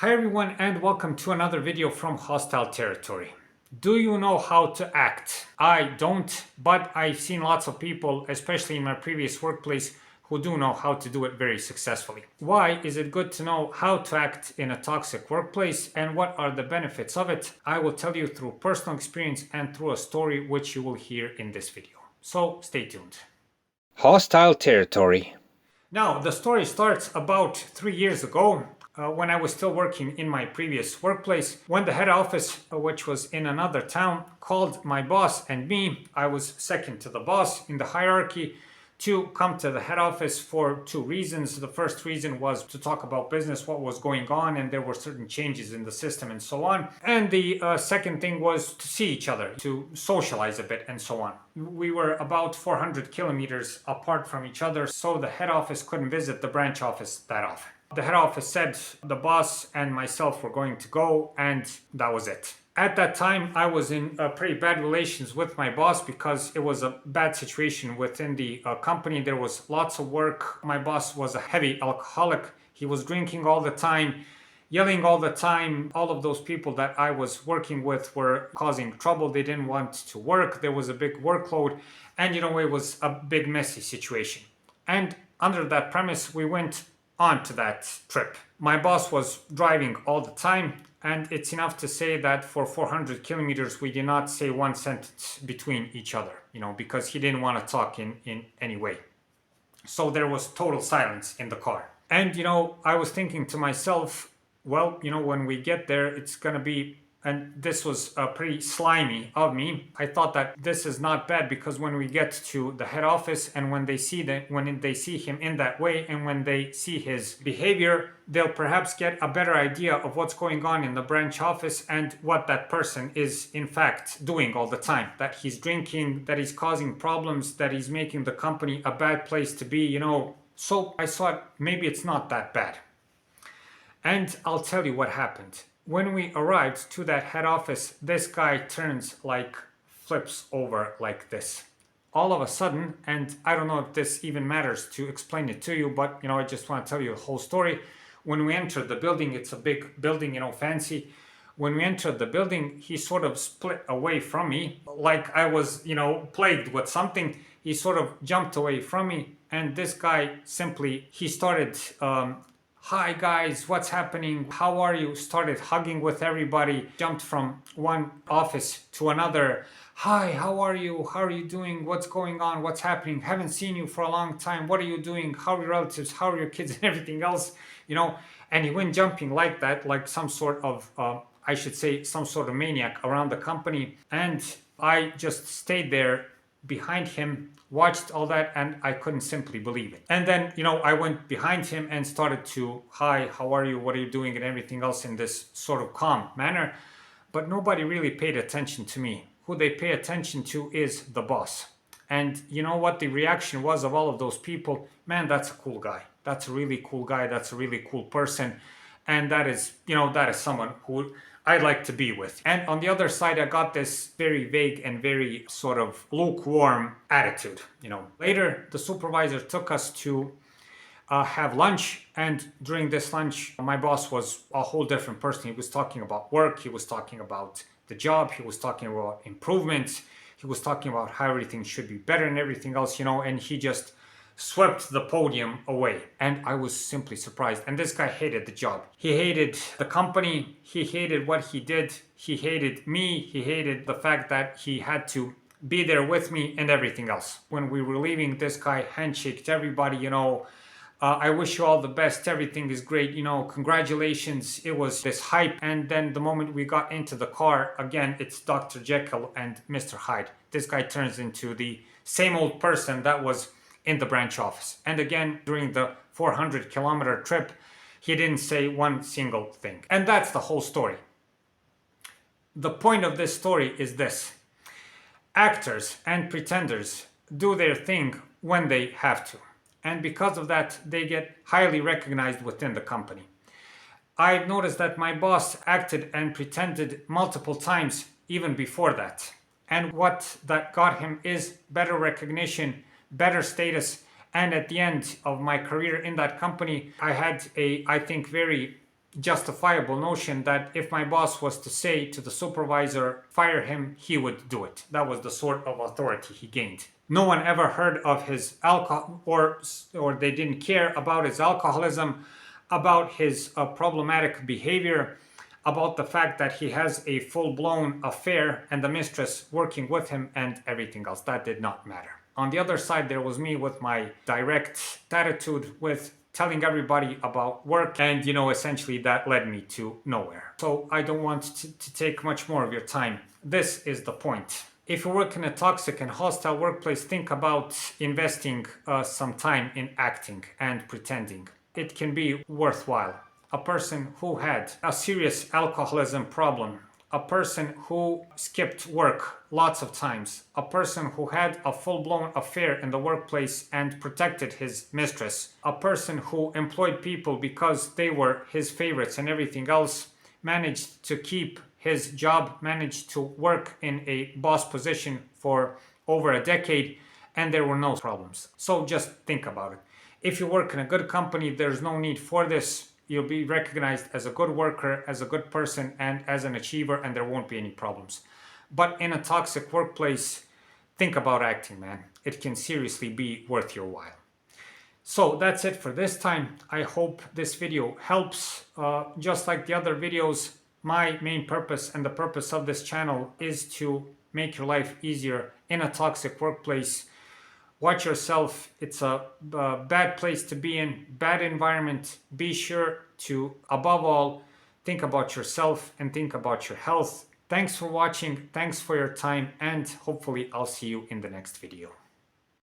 Hi everyone and welcome to another video from Hostile Territory. Do you know how to act? I don't, but I've seen lots of people, especially in my previous workplace, who do know how to do it very successfully. Why is it good to know how to act in a toxic workplace and what are the benefits of it? I will tell you through personal experience and through a story which you will hear in this video. So stay tuned. Hostile Territory. Now, the story starts about 3 years ago when I was still working in my previous workplace. When the head office, which was in another town, called my boss and me, I was second to the boss in the hierarchy, to come to the head office for two reasons. The first reason was to talk about business, what was going on, and there were certain changes in the system and so on. And the second thing was to see each other, to socialize a bit and so on. We were about 400 kilometers apart from each other, so the head office couldn't visit the branch office that often. The head office said the boss and myself were going to go, and that was it. At that time, I was in pretty bad relations with my boss because it was a bad situation within the company. There was lots of work. My boss was a heavy alcoholic. He was drinking all the time, yelling all the time. All of those people that I was working with were causing trouble. They didn't want to work. There was a big workload. And it was a big messy situation. And under that premise, we went on to that trip. My boss was driving all the time. And it's enough to say that for 400 kilometers, we did not say one sentence between each other, because he didn't want to talk in any way. So there was total silence in the car. And, I was thinking to myself, well, when we get there, it's going to be, and this was pretty slimy of me. I thought that this is not bad because when we get to the head office and when they see him in that way and when they see his behavior, they'll perhaps get a better idea of what's going on in the branch office and what that person is in fact doing all the time. That he's drinking, that he's causing problems, that he's making the company a bad place to be, So I thought maybe it's not that bad. And I'll tell you what happened. When we arrived to that head office, this guy flips over like this. All of a sudden, and I don't know if this even matters to explain it to you, but I just want to tell you the whole story. When we entered the building, it's a big building, fancy. When we entered the building, he sort of split away from me, like I was, plagued with something. He sort of jumped away from me, and this guy he started, hi guys, what's happening? How are you? Started hugging with everybody, jumped from one office to another. Hi, how are you? How are you doing? What's going on? What's happening? Haven't seen you for a long time. What are you doing? How are your relatives? How are your kids and everything else? And he went jumping like that, like some sort of, I should say, some sort of maniac around the company. And I just stayed there behind him, watched all that, and I couldn't simply believe it. And then, I went behind him and started to, hi, how are you? What are you doing? And everything else in this sort of calm manner. But nobody really paid attention to me. Who they pay attention to is the boss. And you know what the reaction was of all of those people? Man, that's a cool guy. That's a really cool guy. That's a really cool person. And that is someone who I'd like to be with. And on the other side, I got this very vague and very sort of lukewarm attitude. Later, the supervisor took us to have lunch. And during this lunch, my boss was a whole different person. He was talking about work. He was talking about the job. He was talking about improvements. He was talking about how everything should be better and everything else, and he just swept the podium away. And I was simply surprised. And this guy hated the job. He hated the company. He hated what he did. He hated me. He hated the fact that he had to be there with me and everything else. When we were leaving, this guy handshaked everybody, I wish you all the best. Everything is great. Congratulations. It was this hype. And then the moment we got into the car, again, it's Dr. Jekyll and Mr. Hyde. This guy turns into the same old person that was in the branch office. And again, during the 400-kilometer trip, he didn't say one single thing. And that's the whole story. The point of this story is this. Actors and pretenders do their thing when they have to. And because of that, they get highly recognized within the company. I've noticed that my boss acted and pretended multiple times even before that. And what that got him is better recognition, better status, and at the end of my career in that company, I had I think, very justifiable notion that if my boss was to say to the supervisor, fire him, he would do it. That was the sort of authority he gained. No one ever heard of his alcohol, or they didn't care about his alcoholism, about his problematic behavior, about the fact that he has a full-blown affair and the mistress working with him and everything else. That did not matter. On the other side, there was me with my direct attitude, with telling everybody about work, and essentially that led me to nowhere. So I don't want to take much more of your time. This is the point. If you work in a toxic and hostile workplace, think about investing some time in acting and pretending. It can be worthwhile. A person who had a serious alcoholism problem, a person who skipped work lots of times, a person who had a full-blown affair in the workplace and protected his mistress, a person who employed people because they were his favorites and everything else, managed to keep his job, managed to work in a boss position for over a decade, and there were no problems. So just think about it. If you work in a good company, there's no need for this. You'll be recognized as a good worker, as a good person, and as an achiever, and there won't be any problems. But in a toxic workplace, think about acting, man. It can seriously be worth your while. So that's it for this time. I hope this video helps. Just like the other videos, my main purpose and the purpose of this channel is to make your life easier in a toxic workplace. Watch yourself. It's a bad place to be in, bad environment. Be sure to, above all, think about yourself and think about your health. Thanks for watching. Thanks for your time. And hopefully I'll see you in the next video.